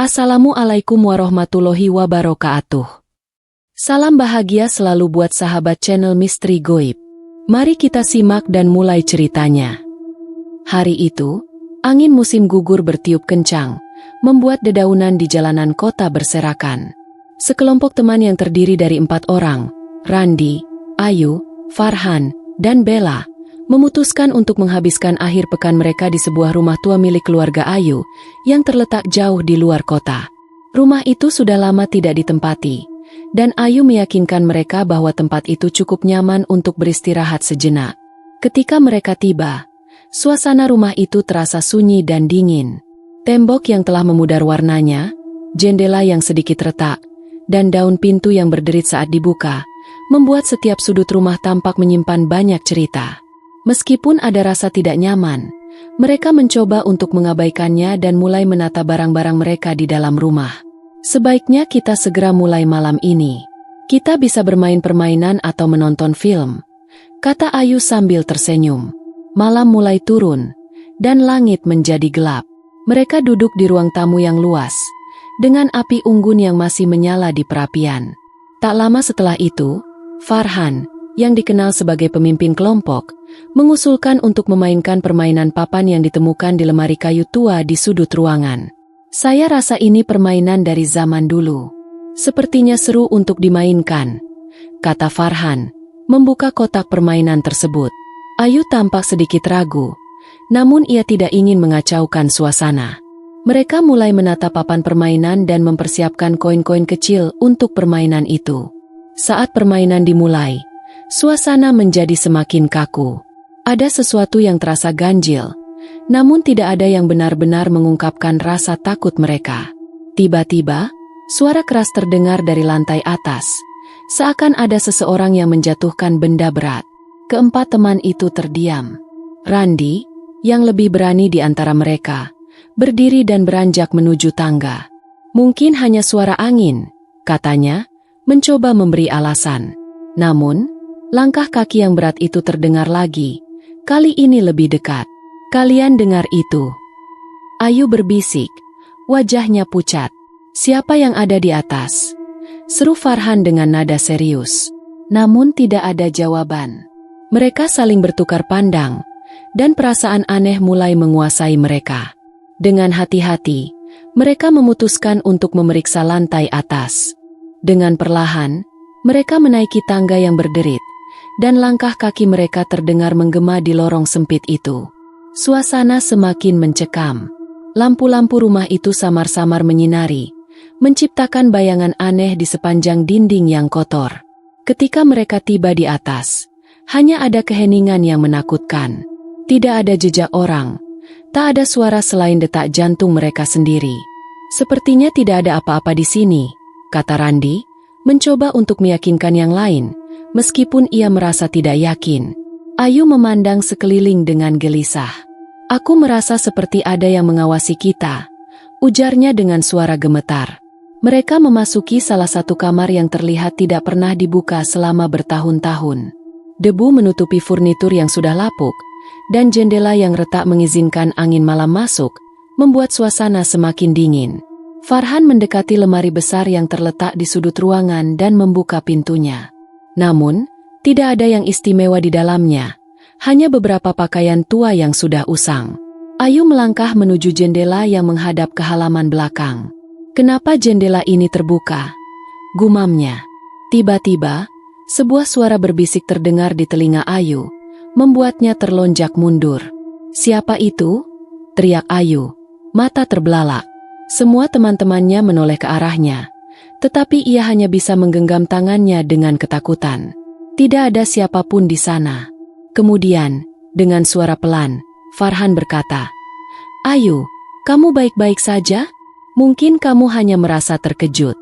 Assalamualaikum warahmatullahi wabarakatuh. Salam bahagia selalu buat sahabat channel Misteri Goib. Mari kita simak dan mulai ceritanya. Hari itu, angin musim gugur bertiup kencang, membuat dedaunan di jalanan kota berserakan. Sekelompok teman yang terdiri dari 4 orang, Randi, Ayu, Farhan, dan Bella, memutuskan untuk menghabiskan akhir pekan mereka di sebuah rumah tua milik keluarga Ayu yang terletak jauh di luar kota. Rumah itu sudah lama tidak ditempati, dan Ayu meyakinkan mereka bahwa tempat itu cukup nyaman untuk beristirahat sejenak. Ketika mereka tiba, suasana rumah itu terasa sunyi dan dingin. Tembok yang telah memudar warnanya, jendela yang sedikit retak, dan daun pintu yang berderit saat dibuka, membuat setiap sudut rumah tampak menyimpan banyak cerita. Meskipun ada rasa tidak nyaman, mereka mencoba untuk mengabaikannya dan mulai menata barang-barang mereka di dalam rumah. Sebaiknya kita segera mulai malam ini. Kita bisa bermain permainan atau menonton film, kata Ayu sambil tersenyum. Malam mulai turun, dan langit menjadi gelap. Mereka duduk di ruang tamu yang luas, dengan api unggun yang masih menyala di perapian. Tak lama setelah itu, Farhan, yang dikenal sebagai pemimpin kelompok, mengusulkan untuk memainkan permainan papan yang ditemukan di lemari kayu tua di sudut ruangan. Saya rasa ini permainan dari zaman dulu. Sepertinya seru untuk dimainkan, kata Farhan, membuka kotak permainan tersebut. Ayu tampak sedikit ragu, namun ia tidak ingin mengacaukan suasana. Mereka mulai menata papan permainan dan mempersiapkan koin-koin kecil untuk permainan itu. Saat permainan dimulai, suasana menjadi semakin kaku. Ada sesuatu yang terasa ganjil, namun tidak ada yang benar-benar mengungkapkan rasa takut mereka. Tiba-tiba, suara keras terdengar dari lantai atas, seakan ada seseorang yang menjatuhkan benda berat. Keempat teman itu terdiam. Randi, yang lebih berani di antara mereka, berdiri dan beranjak menuju tangga. Mungkin hanya suara angin, katanya, mencoba memberi alasan. Namun, langkah kaki yang berat itu terdengar lagi, kali ini lebih dekat. Kalian dengar itu? Ayu berbisik, wajahnya pucat. Siapa yang ada di atas? Seru Farhan dengan nada serius. Namun tidak ada jawaban. Mereka saling bertukar pandang, dan perasaan aneh mulai menguasai mereka. Dengan hati-hati, mereka memutuskan untuk memeriksa lantai atas. Dengan perlahan, mereka menaiki tangga yang berderit, dan langkah kaki mereka terdengar menggema di lorong sempit itu. Suasana semakin mencekam. Lampu-lampu rumah itu samar-samar menyinari, menciptakan bayangan aneh di sepanjang dinding yang kotor. Ketika mereka tiba di atas, hanya ada keheningan yang menakutkan. Tidak ada jejak orang, tak ada suara selain detak jantung mereka sendiri. Sepertinya tidak ada apa-apa di sini, kata Randi, mencoba untuk meyakinkan yang lain, meskipun ia merasa tidak yakin. Ayu memandang sekeliling dengan gelisah. Aku merasa seperti ada yang mengawasi kita, ujarnya dengan suara gemetar. Mereka memasuki salah satu kamar yang terlihat tidak pernah dibuka selama bertahun-tahun. Debu menutupi furnitur yang sudah lapuk, dan jendela yang retak mengizinkan angin malam masuk, membuat suasana semakin dingin. Farhan mendekati lemari besar yang terletak di sudut ruangan dan membuka pintunya. Namun, tidak ada yang istimewa di dalamnya, hanya beberapa pakaian tua yang sudah usang. Ayu melangkah menuju jendela yang menghadap ke halaman belakang. Kenapa jendela ini terbuka? Gumamnya. Tiba-tiba, sebuah suara berbisik terdengar di telinga Ayu, membuatnya terlonjak mundur. Siapa itu? Teriak Ayu, mata terbelalak. Semua teman-temannya menoleh ke arahnya, tetapi ia hanya bisa menggenggam tangannya dengan ketakutan. Tidak ada siapapun di sana. Kemudian, dengan suara pelan, Farhan berkata, "Ayu, kamu baik-baik saja? Mungkin kamu hanya merasa terkejut."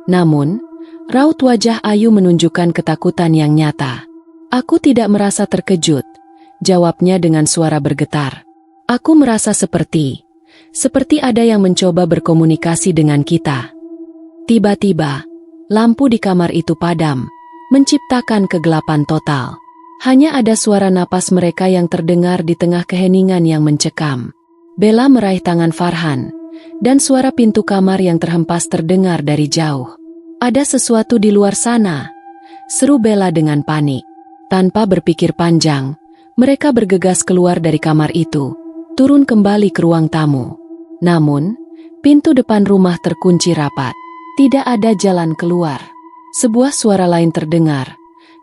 Namun, raut wajah Ayu menunjukkan ketakutan yang nyata. "Aku tidak merasa terkejut," jawabnya dengan suara bergetar. "Aku merasa seperti ada yang mencoba berkomunikasi dengan kita." Tiba-tiba, lampu di kamar itu padam, menciptakan kegelapan total. Hanya ada suara napas mereka yang terdengar di tengah keheningan yang mencekam. Bella meraih tangan Farhan, dan suara pintu kamar yang terhempas terdengar dari jauh. "Ada sesuatu di luar sana," seru Bella dengan panik. Tanpa berpikir panjang, mereka bergegas keluar dari kamar itu, turun kembali ke ruang tamu. Namun, pintu depan rumah terkunci rapat. Tidak ada jalan keluar. Sebuah suara lain terdengar,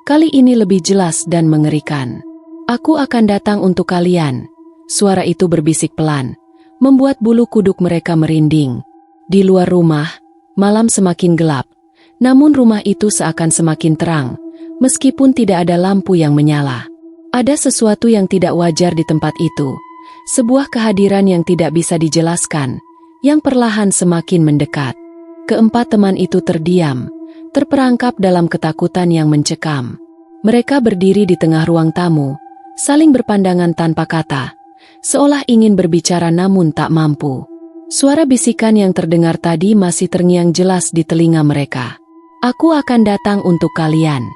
kali ini lebih jelas dan mengerikan. "Aku akan datang untuk kalian." Suara itu berbisik pelan, membuat bulu kuduk mereka merinding. Di luar rumah, malam semakin gelap, namun rumah itu seakan semakin terang, meskipun tidak ada lampu yang menyala. Ada sesuatu yang tidak wajar di tempat itu, sebuah kehadiran yang tidak bisa dijelaskan, yang perlahan semakin mendekat. Keempat teman itu terdiam, terperangkap dalam ketakutan yang mencekam. Mereka berdiri di tengah ruang tamu, saling berpandangan tanpa kata, seolah ingin berbicara namun tak mampu. Suara bisikan yang terdengar tadi masih terngiang jelas di telinga mereka. "Aku akan datang untuk kalian."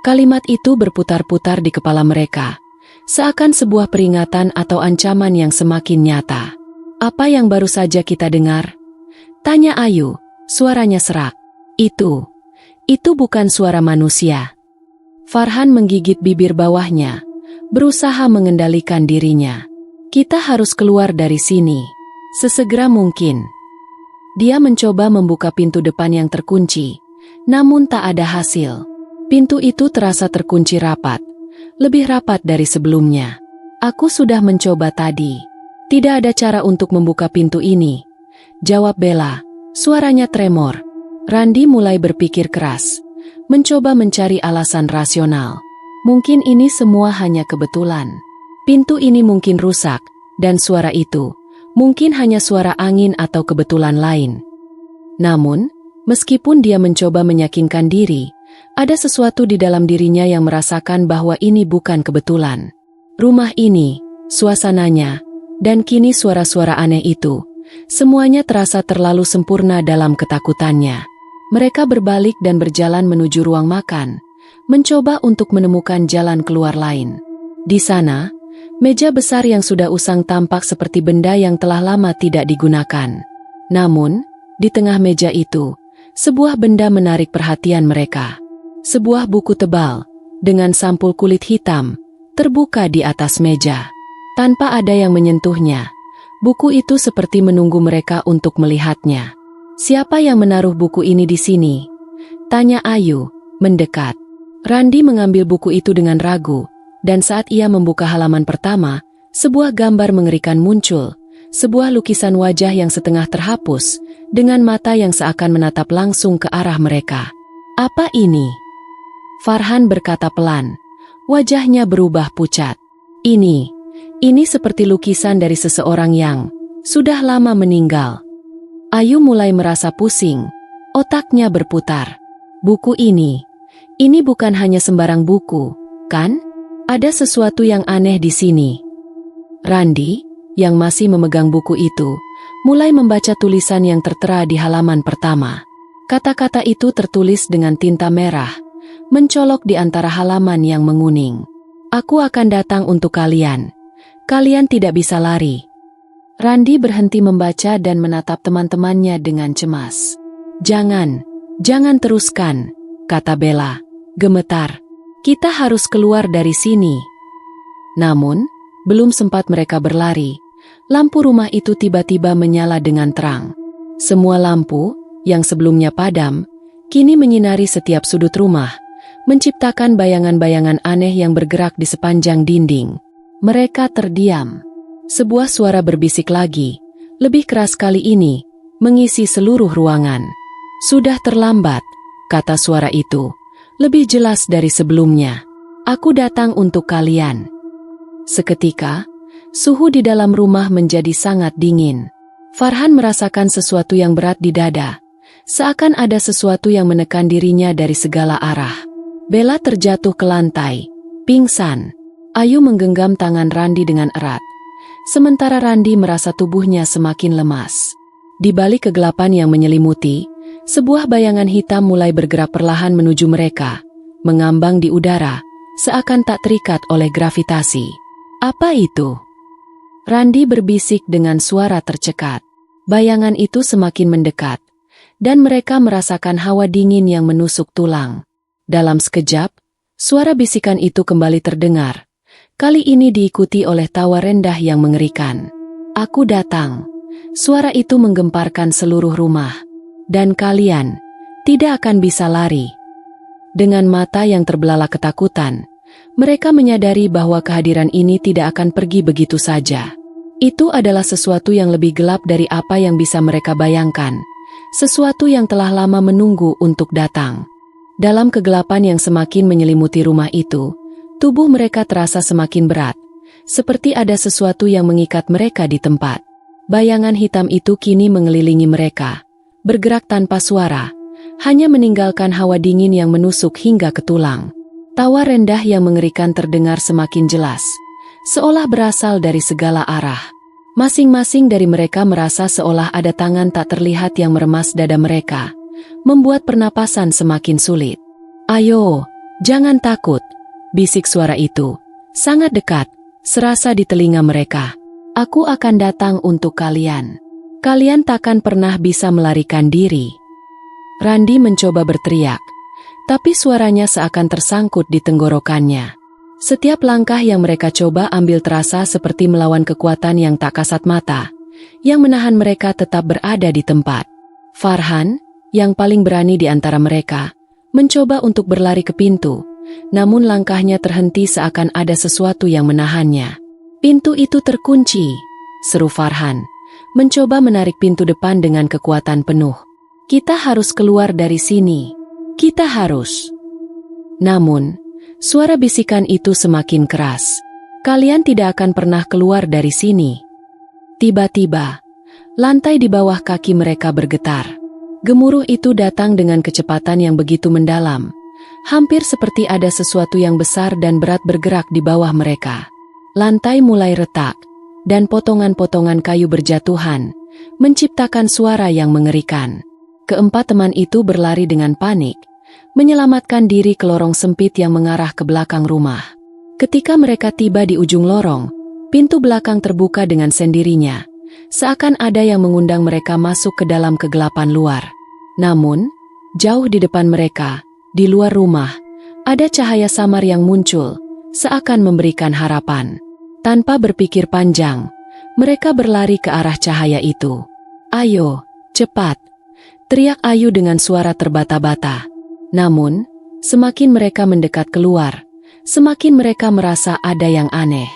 Kalimat itu berputar-putar di kepala mereka, seakan sebuah peringatan atau ancaman yang semakin nyata. "Apa yang baru saja kita dengar?" tanya Ayu, suaranya serak. Itu bukan suara manusia." Farhan menggigit bibir bawahnya, berusaha mengendalikan dirinya. "Kita harus keluar dari sini sesegera mungkin." Dia mencoba membuka pintu depan yang terkunci, namun tak ada hasil. Pintu itu terasa terkunci rapat, lebih rapat dari sebelumnya. "Aku sudah mencoba tadi. Tidak ada cara untuk membuka pintu ini," jawab Bella, suaranya tremor. Randi mulai berpikir keras, mencoba mencari alasan rasional. Mungkin ini semua hanya kebetulan. Pintu ini mungkin rusak, dan suara itu mungkin hanya suara angin atau kebetulan lain. Namun, meskipun dia mencoba meyakinkan diri, ada sesuatu di dalam dirinya yang merasakan bahwa ini bukan kebetulan. Rumah ini, suasananya, dan kini suara-suara aneh itu, semuanya terasa terlalu sempurna dalam ketakutannya. Mereka berbalik dan berjalan menuju ruang makan, mencoba untuk menemukan jalan keluar lain. Di sana, meja besar yang sudah usang tampak seperti benda yang telah lama tidak digunakan. Namun, di tengah meja itu, sebuah benda menarik perhatian mereka. Sebuah buku tebal, dengan sampul kulit hitam, terbuka di atas meja. Tanpa ada yang menyentuhnya, buku itu seperti menunggu mereka untuk melihatnya. "Siapa yang menaruh buku ini di sini?" tanya Ayu, mendekat. Randi mengambil buku itu dengan ragu, dan saat ia membuka halaman pertama, sebuah gambar mengerikan muncul, sebuah lukisan wajah yang setengah terhapus, dengan mata yang seakan menatap langsung ke arah mereka. "Apa ini?" Farhan berkata pelan, wajahnya berubah pucat. Ini seperti lukisan dari seseorang yang sudah lama meninggal." Ayu mulai merasa pusing, otaknya berputar. "Buku ini bukan hanya sembarang buku, kan? Ada sesuatu yang aneh di sini." Randi, yang masih memegang buku itu, mulai membaca tulisan yang tertera di halaman pertama. Kata-kata itu tertulis dengan tinta merah, mencolok di antara halaman yang menguning. "Aku akan datang untuk kalian. Kalian tidak bisa lari." Randi berhenti membaca dan menatap teman-temannya dengan cemas. Jangan teruskan," kata Bella, gemetar. "Kita harus keluar dari sini." Namun, belum sempat mereka berlari, lampu rumah itu tiba-tiba menyala dengan terang. Semua lampu, yang sebelumnya padam, kini menyinari setiap sudut rumah, menciptakan bayangan-bayangan aneh yang bergerak di sepanjang dinding. Mereka terdiam. Sebuah suara berbisik lagi, lebih keras kali ini, mengisi seluruh ruangan. "Sudah terlambat," kata suara itu, lebih jelas dari sebelumnya. "Aku datang untuk kalian." Seketika, suhu di dalam rumah menjadi sangat dingin. Farhan merasakan sesuatu yang berat di dada, seakan ada sesuatu yang menekan dirinya dari segala arah. Bella terjatuh ke lantai, pingsan. Ayu menggenggam tangan Randi dengan erat, sementara Randi merasa tubuhnya semakin lemas. Di balik kegelapan yang menyelimuti, sebuah bayangan hitam mulai bergerak perlahan menuju mereka, mengambang di udara, seakan tak terikat oleh gravitasi. "Apa itu?" Randi berbisik dengan suara tercekat. Bayangan itu semakin mendekat, dan mereka merasakan hawa dingin yang menusuk tulang. Dalam sekejap, suara bisikan itu kembali terdengar. Kali ini diikuti oleh tawa rendah yang mengerikan. "Aku datang." Suara itu menggemparkan seluruh rumah. "Dan kalian tidak akan bisa lari." Dengan mata yang terbelalak ketakutan, mereka menyadari bahwa kehadiran ini tidak akan pergi begitu saja. Itu adalah sesuatu yang lebih gelap dari apa yang bisa mereka bayangkan. Sesuatu yang telah lama menunggu untuk datang. Dalam kegelapan yang semakin menyelimuti rumah itu, tubuh mereka terasa semakin berat, seperti ada sesuatu yang mengikat mereka di tempat. Bayangan hitam itu kini mengelilingi mereka, bergerak tanpa suara, hanya meninggalkan hawa dingin yang menusuk hingga ke tulang. Tawa rendah yang mengerikan terdengar semakin jelas, seolah berasal dari segala arah. Masing-masing dari mereka merasa seolah ada tangan tak terlihat yang meremas dada mereka, membuat pernapasan semakin sulit. "Ayo, jangan takut," bisik suara itu, sangat dekat, serasa di telinga mereka. "Aku akan datang untuk kalian. Kalian takkan pernah bisa melarikan diri." Randi mencoba berteriak, tapi suaranya seakan tersangkut di tenggorokannya. Setiap langkah yang mereka coba ambil terasa seperti melawan kekuatan yang tak kasat mata, yang menahan mereka tetap berada di tempat. Farhan, yang paling berani di antara mereka, mencoba untuk berlari ke pintu, namun langkahnya terhenti seakan ada sesuatu yang menahannya. "Pintu itu terkunci," seru Farhan, mencoba menarik pintu depan dengan kekuatan penuh. "Kita harus keluar dari sini. Kita harus." Namun, suara bisikan itu semakin keras. "Kalian tidak akan pernah keluar dari sini." Tiba-tiba, lantai di bawah kaki mereka bergetar. Gemuruh itu datang dengan kecepatan yang begitu mendalam, hampir seperti ada sesuatu yang besar dan berat bergerak di bawah mereka. Lantai mulai retak, dan potongan-potongan kayu berjatuhan, menciptakan suara yang mengerikan. Keempat teman itu berlari dengan panik, menyelamatkan diri ke lorong sempit yang mengarah ke belakang rumah. Ketika mereka tiba di ujung lorong, pintu belakang terbuka dengan sendirinya, seakan ada yang mengundang mereka masuk ke dalam kegelapan luar. Namun, jauh di depan mereka, di luar rumah, ada cahaya samar yang muncul, seakan memberikan harapan. Tanpa berpikir panjang, mereka berlari ke arah cahaya itu. "Ayo, cepat!" teriak Ayu dengan suara terbata-bata. Namun, semakin mereka mendekat keluar, semakin mereka merasa ada yang aneh.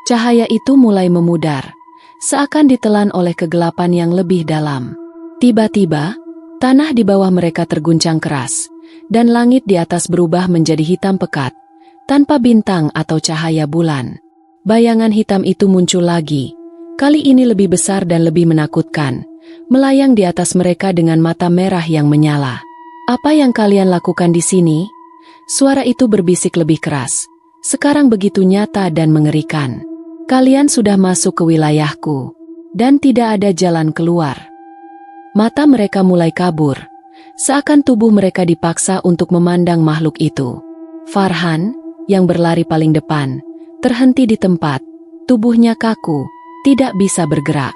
Cahaya itu mulai memudar, seakan ditelan oleh kegelapan yang lebih dalam. Tiba-tiba, tanah di bawah mereka terguncang keras, dan langit di atas berubah menjadi hitam pekat, tanpa bintang atau cahaya bulan. Bayangan hitam itu muncul lagi, kali ini lebih besar dan lebih menakutkan, melayang di atas mereka dengan mata merah yang menyala. "Apa yang kalian lakukan di sini?" Suara itu berbisik lebih keras, sekarang begitu nyata dan mengerikan. "Kalian sudah masuk ke wilayahku, dan tidak ada jalan keluar." Mata mereka mulai kabur, seakan tubuh mereka dipaksa untuk memandang makhluk itu. Farhan, yang berlari paling depan, terhenti di tempat, tubuhnya kaku, tidak bisa bergerak.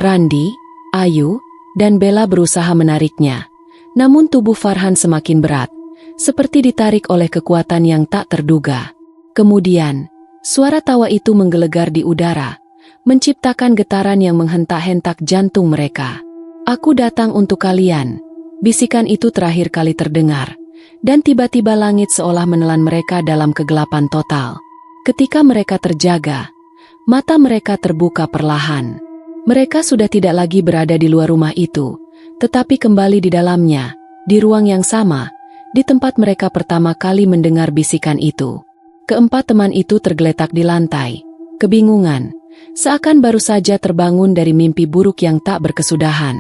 Randi, Ayu, dan Bella berusaha menariknya, namun tubuh Farhan semakin berat, seperti ditarik oleh kekuatan yang tak terduga. Kemudian, suara tawa itu menggelegar di udara, menciptakan getaran yang menghentak-hentak jantung mereka. "Aku datang untuk kalian." Bisikan itu terakhir kali terdengar, dan tiba-tiba langit seolah menelan mereka dalam kegelapan total. Ketika mereka terjaga, mata mereka terbuka perlahan. Mereka sudah tidak lagi berada di luar rumah itu, tetapi kembali di dalamnya, di ruang yang sama, di tempat mereka pertama kali mendengar bisikan itu. Keempat teman itu tergeletak di lantai, kebingungan, seakan baru saja terbangun dari mimpi buruk yang tak berkesudahan.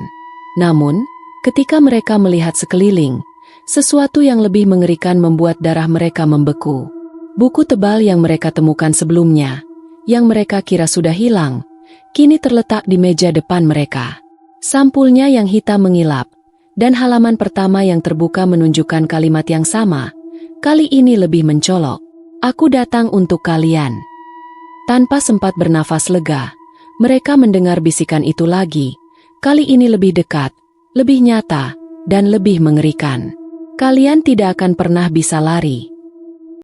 Namun, ketika mereka melihat sekeliling, sesuatu yang lebih mengerikan membuat darah mereka membeku. Buku tebal yang mereka temukan sebelumnya, yang mereka kira sudah hilang, kini terletak di meja depan mereka. Sampulnya yang hitam mengilap, dan halaman pertama yang terbuka menunjukkan kalimat yang sama, kali ini lebih mencolok. "Aku datang untuk kalian." Tanpa sempat bernafas lega, mereka mendengar bisikan itu lagi, Kali ini lebih dekat, lebih nyata, dan lebih mengerikan. Kalian tidak akan pernah bisa lari.